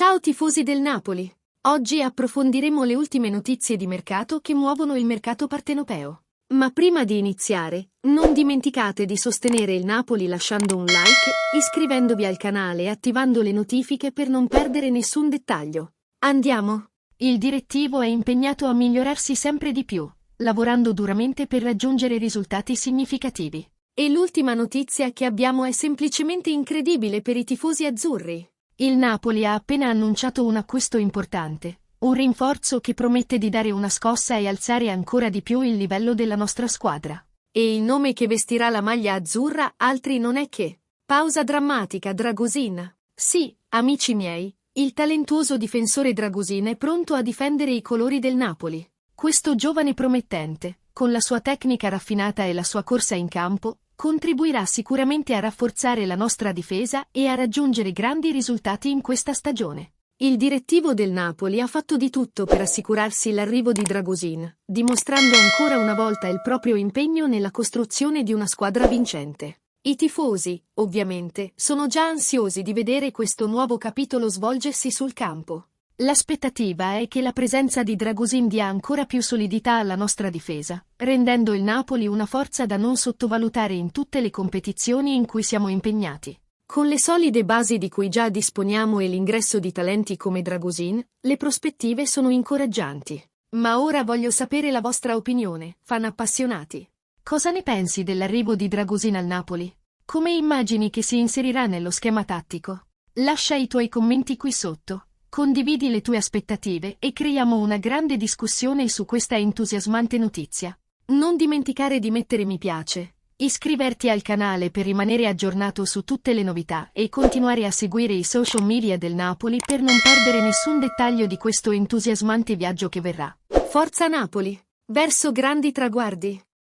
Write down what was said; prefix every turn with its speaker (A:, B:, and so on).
A: Ciao tifosi del Napoli! Oggi approfondiremo le ultime notizie di mercato che muovono il mercato partenopeo. Ma prima di iniziare, non dimenticate di sostenere il Napoli lasciando un like, iscrivendovi al canale e attivando le notifiche per non perdere nessun dettaglio. Andiamo! Il direttivo è impegnato a migliorarsi sempre di più, lavorando duramente per raggiungere risultati significativi. E l'ultima notizia che abbiamo è semplicemente incredibile per i tifosi azzurri. Il Napoli ha appena annunciato un acquisto importante, un rinforzo che promette di dare una scossa e alzare ancora di più il livello della nostra squadra. E il nome che vestirà la maglia azzurra altri non è che pausa drammatica Dragusin. Sì, amici miei, il talentuoso difensore Dragusin è pronto a difendere i colori del Napoli. Questo giovane promettente, con la sua tecnica raffinata e la sua corsa in campo, contribuirà sicuramente a rafforzare la nostra difesa e a raggiungere grandi risultati in questa stagione. Il direttivo del Napoli ha fatto di tutto per assicurarsi l'arrivo di Dragusin, dimostrando ancora una volta il proprio impegno nella costruzione di una squadra vincente. I tifosi, ovviamente, sono già ansiosi di vedere questo nuovo capitolo svolgersi sul campo. L'aspettativa è che la presenza di Dragusin dia ancora più solidità alla nostra difesa, rendendo il Napoli una forza da non sottovalutare in tutte le competizioni in cui siamo impegnati. Con le solide basi di cui già disponiamo e l'ingresso di talenti come Dragusin, le prospettive sono incoraggianti. Ma ora voglio sapere la vostra opinione, fan appassionati. Cosa ne pensi dell'arrivo di Dragusin al Napoli? Come immagini che si inserirà nello schema tattico? Lascia i tuoi commenti qui sotto. Condividi le tue aspettative e creiamo una grande discussione su questa entusiasmante notizia. Non dimenticare di mettere mi piace, iscriverti al canale per rimanere aggiornato su tutte le novità e continuare a seguire i social media del Napoli per non perdere nessun dettaglio di questo entusiasmante viaggio che verrà. Forza Napoli! Verso grandi traguardi!